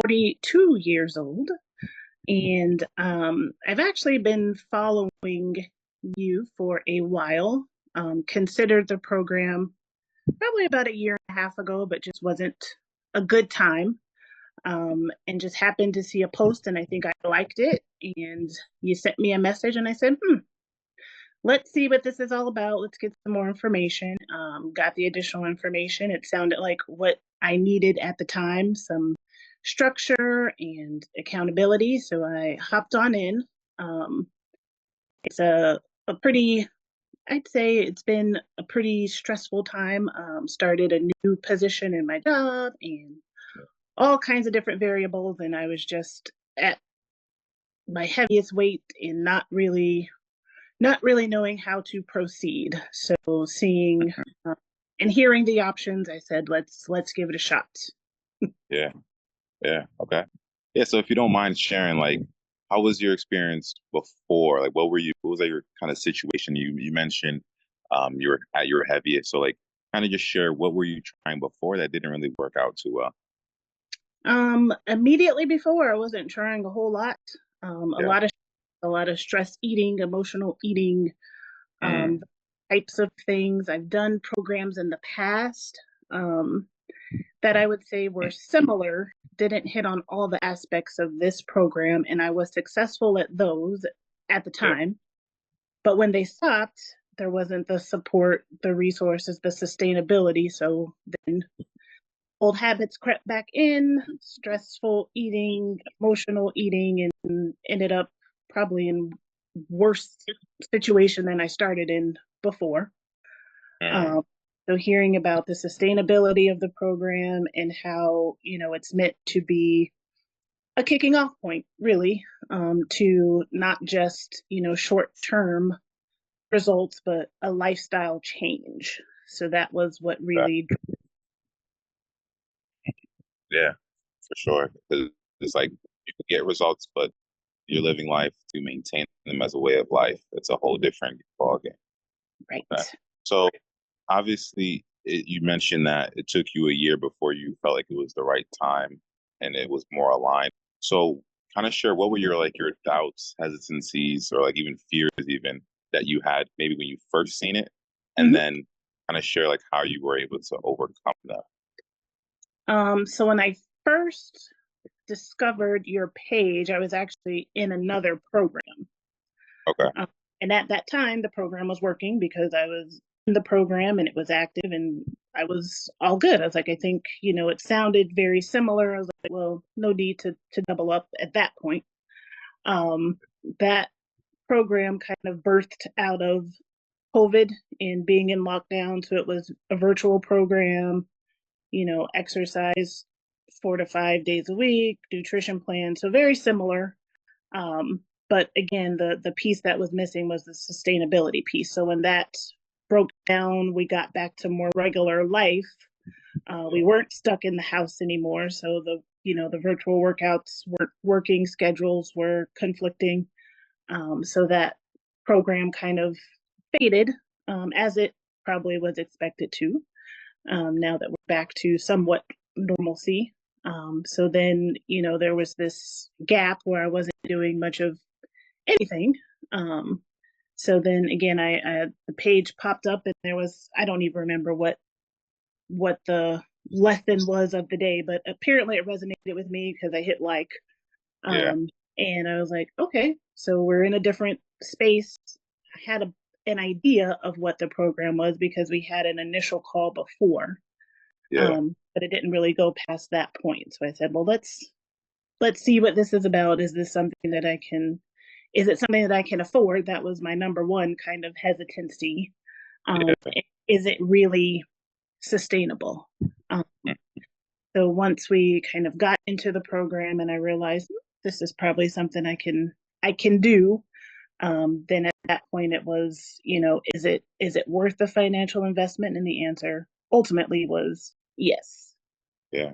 42 years old, and I've actually been following you for a while. Considered the program probably about a year and a half ago, but just wasn't a good time. And just happened to see a post, and I think I liked it. And you sent me a message, and I said, let's see what this is all about. Let's get some more information. Got the additional information. It sounded like what I needed at the time, some structure and accountability. So I hopped on in. It's a pretty, I'd say it's been a pretty stressful time. Started a new position in my job and all kinds of different variables. And I was just at my heaviest weight and not really knowing how to proceed. So seeing and hearing the options, I said, let's give it a shot. Yeah. Yeah. Okay. Yeah. So if you don't mind sharing, like, how was your experience before? Like, what was like your kind of situation? You mentioned you were at your heaviest. So like, kind of just share what were you trying before that didn't really work out too well? Immediately before, I wasn't trying a whole lot. Um, a Yeah. lot of a lot of stress eating, emotional eating, um, Mm, types of things. I've done programs in the past um, that I would say were similar, didn't hit on all the aspects of this program, and I was successful at those at the yeah. time. But when they stopped, there wasn't the support, the resources, the sustainability. So then old habits crept back in, stressful eating, emotional eating, and ended up probably in worse situation than I started in before. Mm, Um, so hearing about the sustainability of the program and how, it's meant to be a kicking off point, really, to not just, short term results, but a lifestyle change. So that was what okay. really, Yeah, for sure. 'Cause it's like you can get results, but you're living life to maintain them as a way of life. It's a whole different ballgame. Okay. right. So obviously, you mentioned that it took you a year before you felt like it was the right time and it was more aligned. So kind of share what were your doubts, hesitancies, or like even fears even that you had maybe when you first seen it, and hmm then kind of share like how you were able to overcome that. So when I first discovered your page, I was actually in another program. Okay. Um, and at that time, the program was working because I was in the program and it was active and I was all good. I was like, I think, it sounded very similar. I was like, well, no need to double up at that point. Um, that program kind of birthed out of COVID and being in lockdown. So it was a virtual program, exercise 4 to 5 days a week, nutrition plan. So very similar. But again, the piece that was missing was the sustainability piece. So when that broke down, we got back to more regular life. We weren't stuck in the house anymore. So the virtual workouts weren't working, schedules were conflicting. So that program kind of faded, as it probably was expected to. Now that we're back to somewhat normalcy. So then, there was this gap where I wasn't doing much of anything. Um, so then again, the page popped up and there was, I don't even remember what the lesson was of the day, but apparently it resonated with me because I hit like, Yeah. um, and I was like, okay, so we're in a different space. I had an idea of what the program was because we had an initial call before, Yeah. but it didn't really go past that point. So I said, well, let's see what this is about. Is it something that I can afford? That was my number one kind of hesitancy. Yeah. Is it really sustainable? Um, Mm, so once we kind of got into the program and I realized this is probably something I can do, then at that point it was, is it worth the financial investment? And the answer ultimately was yes. yeah.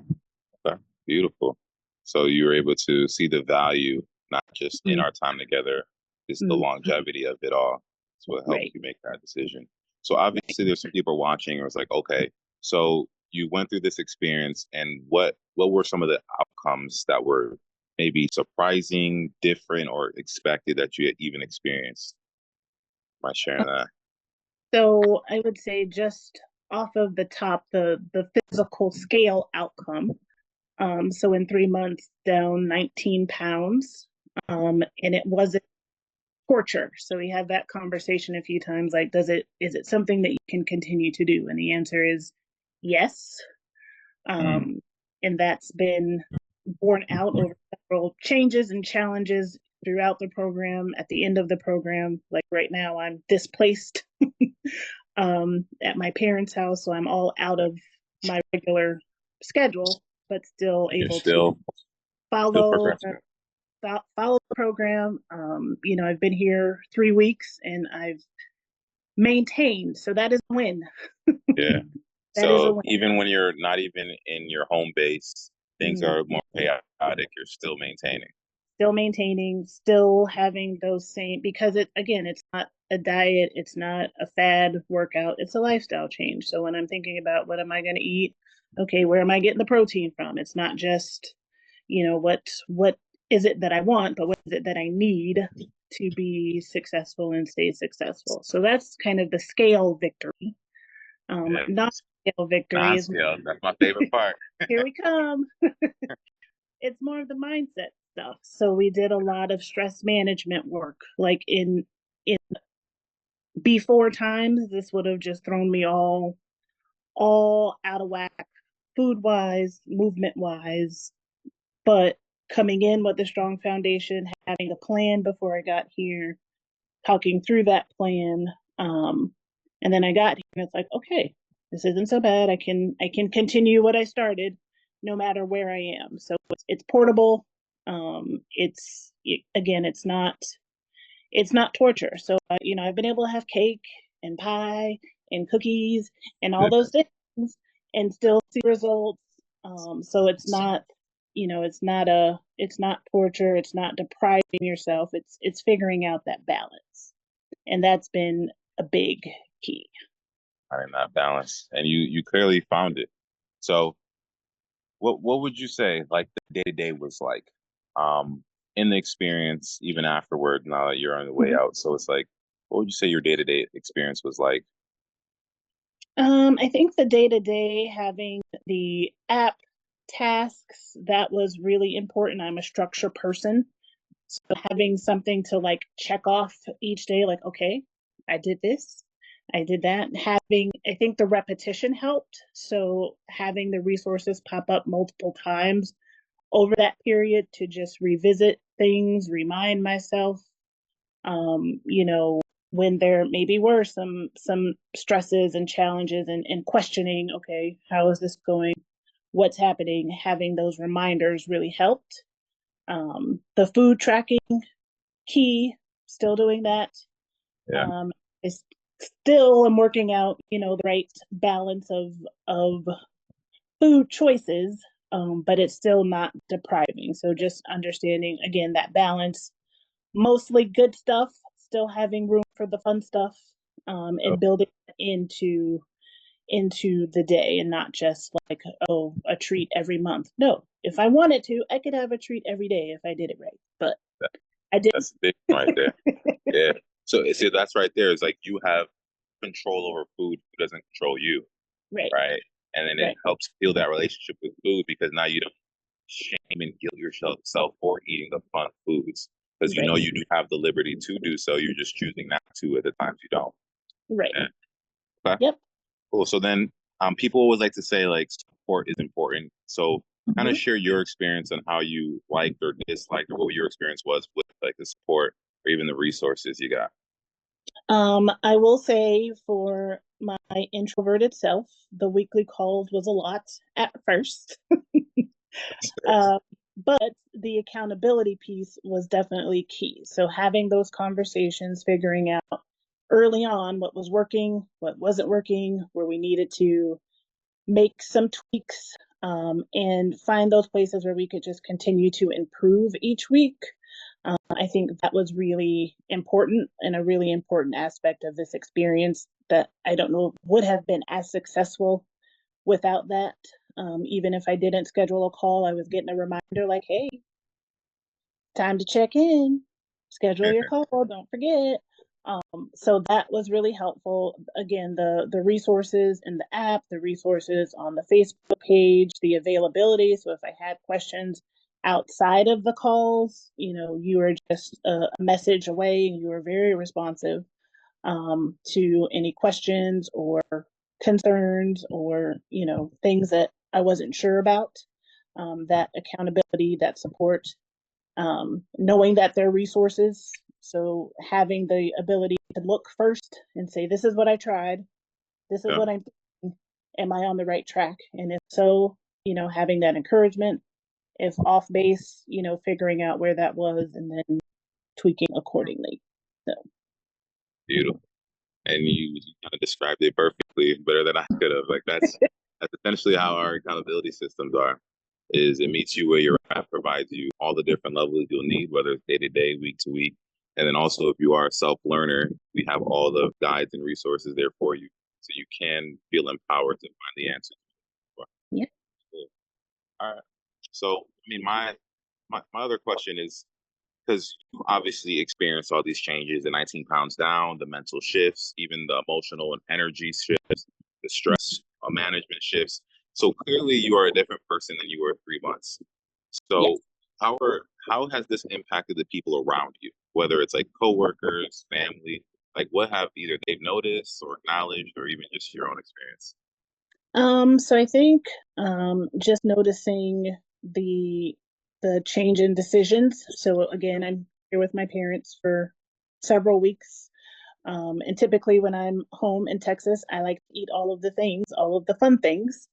Okay. Beautiful. So you were able to see the value, not just in Mm, our time together, it's the mm, longevity of it all. It's what helped right. you make that decision. So obviously there's some people watching or it's like, okay, so you went through this experience, and what were some of the outcomes that were maybe surprising, different, or expected that you had even experienced by sharing that? So I would say just off of the top, the physical scale outcome. So in 3 months, down 19 pounds. And it wasn't torture. So we had that conversation a few times, like, is it something that you can continue to do? And the answer is yes. Mm. Um, and that's been borne out over several changes and challenges throughout the program. At the end of the program, like right now, I'm displaced at my parents' house, so I'm all out of my regular schedule, but still You're able to still follow progressing. follow the program. I've been here 3 weeks and I've maintained, so that is a win. Yeah. That is a So win. even when you're not even in your home base, things Mm. are more chaotic. You're still maintaining. Still maintaining, still having those same, because it, again, it's not a diet, it's not a fad workout, it's a lifestyle change. So when I'm thinking about what am I going to eat, okay, where am I getting the protein from? It's not just, what is it that I want, but what is it that I need to be successful and stay successful. So that's kind of the scale victory. Yeah. Not scale victory is Non-scale. That's my favorite part. here we come. It's more of the mindset stuff. So we did a lot of stress management work. Like in before times, this would have just thrown me all out of whack, food wise, movement wise. But coming in with a strong foundation, having a plan before I got here, talking through that plan, and then I got here, and it's like, okay, this isn't so bad. I can continue what I started, no matter where I am. So it's portable. Again, it's not torture. So I've been able to have cake and pie and cookies and all Yeah. those things and still see results. So it's not torture. It's not depriving yourself. It's figuring out that balance, and that's been a big key. Finding that balance, and you clearly found it. So, what would you say like the day to day was like, um, in the experience, even afterward, now that you're on the way Mhm. out? So it's like, what would you say your day to day experience was like? I think the day to day, having the app tasks, that was really important. I'm a structure person. So having something to like check off each day, like, okay, I did this, I did that. I think the repetition helped. So having the resources pop up multiple times over that period to just revisit things, remind myself, um, you know, when there maybe were some stresses and challenges and questioning, okay, how is this going? What's happening? Having those reminders really helped. The food tracking key, still doing that. Yeah, Um, I still am working out, the right balance of food choices, but it's still not depriving. So just understanding again that balance, mostly good stuff, still having room for the fun stuff, so and building into the day and not just like, oh, a treat every month. No, if I wanted to, I could have a treat every day if I did it right, but that, I didn't. that's the big one right there. Yeah. So see, that's right there. It's like you have control over food. Food doesn't control you, Right, right? And then it right, helps heal that relationship with food because now you don't shame and guilt yourself for eating the fun foods because you know right, you do have the liberty to do so. You're just choosing not to at the times you don't. right. Yeah. Okay. Yep. Cool. So then, people always like to say like support is important. So kind of Mhm. share your experience on how you liked or disliked or what your experience was with like the support or even the resources you got. I will say for my introverted self, the weekly calls was a lot at first. uh, but the accountability piece was definitely key. So having those conversations, figuring out early on what was working, what wasn't working, where we needed to make some tweaks, and find those places where we could just continue to improve each week. I think that was really important and a really important aspect of this experience that I don't know would have been as successful without that, even if I didn't schedule a call, I was getting a reminder like, hey, time to check in, schedule your call, don't forget. So that was really helpful. Again, the resources in the app, the resources on the Facebook page, the availability. So if I had questions outside of the calls, you were just a message away, and you were very responsive to any questions or concerns, or things that I wasn't sure about. That accountability, that support, knowing that they're resources. So having the ability to look first and say, this is what I tried, this is Yeah. what I'm doing, am I on the right track? And if so, having that encouragement. If off base, figuring out where that was and then tweaking accordingly. So Beautiful. And you kind of described it perfectly, better than I could have. Like that's essentially how our accountability systems are. Is it meets you where you're at, provides you all the different levels you'll need, whether it's day to day, week to week, and then also if you are a self learner, we have all the guides and resources there for you, so you can feel empowered to find the answers. yeah. Cool. All right. So, I mean, my other question is, because you obviously experienced all these changes, the 19 pounds down, the mental shifts, even the emotional and energy shifts, the stress management shifts. So clearly you are a different person than you were 3 months. Yes. So how has this impacted the people around you, whether it's like coworkers, family, like what have either they've noticed or acknowledged or even just your own experience? So I think just noticing the the change in decisions. So again, I'm here with my parents for several weeks. And typically when I'm home in Texas, I like to eat all of the things, all of the fun things.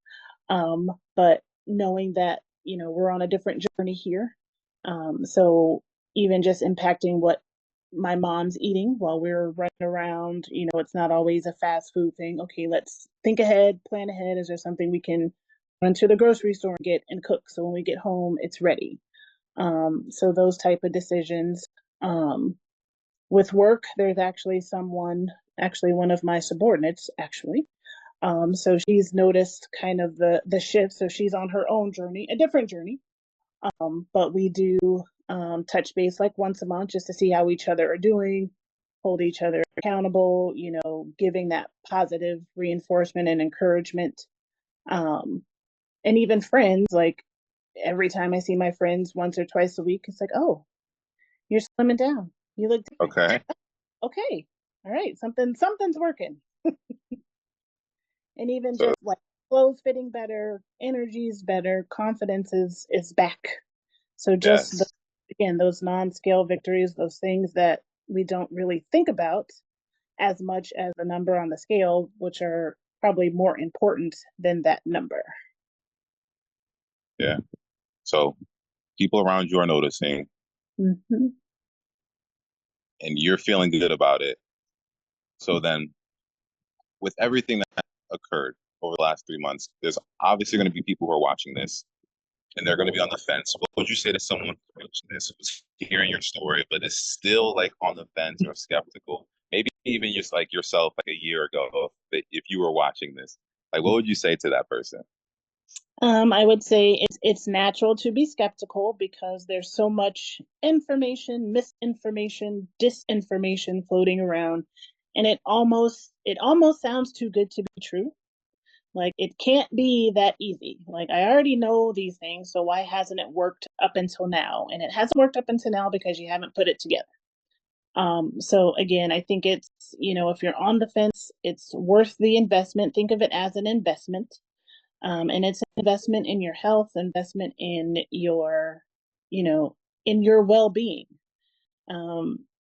But knowing that, we're on a different journey here. So even just impacting what my mom's eating while we're running around, it's not always a fast food thing. Okay, let's think ahead, plan ahead. Is there something we can run to the grocery store and get and cook? So when we get home, it's ready. So those type of decisions. With work, there's actually one of my subordinates, actually. So she's noticed kind of the shift. So she's on her own journey, a different journey. But we do touch base like once a month just to see how each other are doing, hold each other accountable, giving that positive reinforcement and encouragement. Um, and even friends, like every time I see my friends once or twice a week, it's like, oh, you're slimming down. You look different. Okay. Okay. All right. Something's working. And even So just like clothes fitting better, energy's better, confidence is back. So just yes. again, those non-scale victories, those things that we don't really think about as much as the number on the scale, which are probably more important than that number. Yeah. So people around you are noticing Mm-hmm. and you're feeling good about it. So then with everything that occurred over the last 3 months, there's obviously going to be people who are watching this and they're going to be on the fence. What would you say to someone who's hearing your story, but is still like on the fence or skeptical? Maybe even just like yourself, like a year ago, if you were watching this, like what would you say to that person? I would say it's natural to be skeptical because there's so much information, misinformation, disinformation floating around, and it almost sounds too good to be true. Like it can't be that easy. Like I already know these things, so why hasn't it worked up until now? And it hasn't worked up until now because you haven't put it together. So again, I think if you're on the fence, it's worth the investment. Think of it as an investment. And it's an investment in your health, investment you know, in your well-being.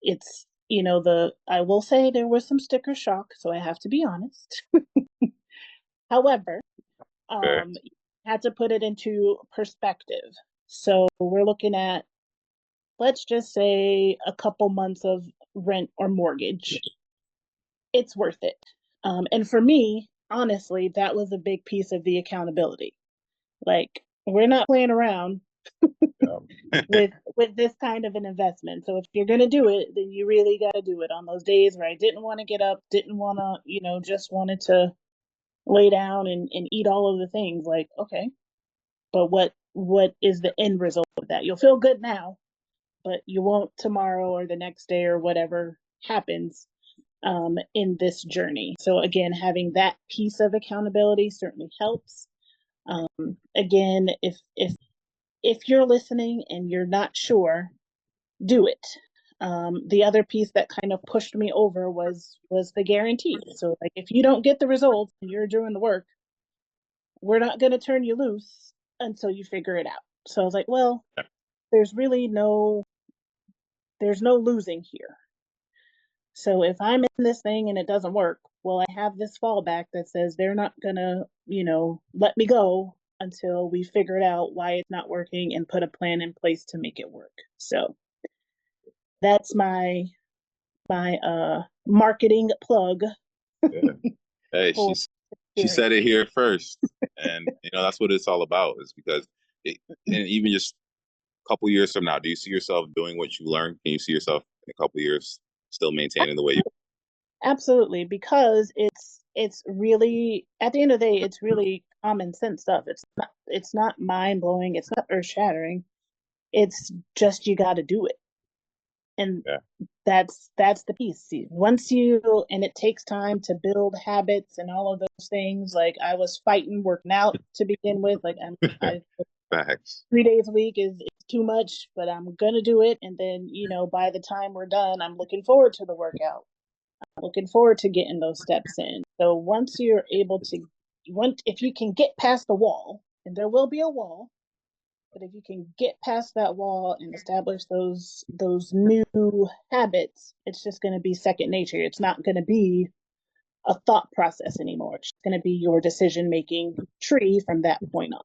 It's, I will say there was some sticker shock, so I have to be honest. However, Okay. you had to put it into perspective. So we're looking at, let's just say, a couple months of rent or mortgage. It's worth it. And for me, honestly, that was a big piece of the accountability. Like, we're not playing around with this kind of an investment. So if you're going to do it, then you really got to do it on those days where I didn't want to get up, didn't want to, just wanted to lay down and eat all of the things. Like, okay, but what is the end result of that? You'll feel good now, but you won't tomorrow or the next day or whatever happens in this journey. So again, having that piece of accountability certainly helps. Again, if you're listening and you're not sure, do it. The other piece that kind of pushed me over was the guarantee. So like if you don't get the results and you're doing the work, we're not going to turn you loose until you figure it out. So I was like, well, there's really there's no losing here. So if I'm in this thing and it doesn't work, well, I have this fallback that says they're not gonna, let me go until we figure it out why it's not working and put a plan in place to make it work. So that's my marketing plug Yeah. Hey, for she experience. said it here first, and that's what it's all about. Is because and even just a couple years from now, do you see yourself doing what you learned? Can you see yourself in a couple years still maintaining the way you? Absolutely, because it's really at the end of the day, it's really common sense stuff. It's not mind blowing, it's not earth shattering. It's just you got to do it. And Yeah. that's the piece. See, once you and it takes time to build habits and all of those things. Like I was fighting working out to begin with. Like I Facts. 3 days a week is too much, but I'm gonna do it. And then by the time we're done, I'm looking forward to the workout. I'm looking forward to getting those steps in. So once you're able to, if you can get past the wall, and there will be a wall, but if you can get past that wall and establish those new habits, it's just going to be second nature. It's not going to be a thought process anymore. It's going to be your decision making tree from that point on.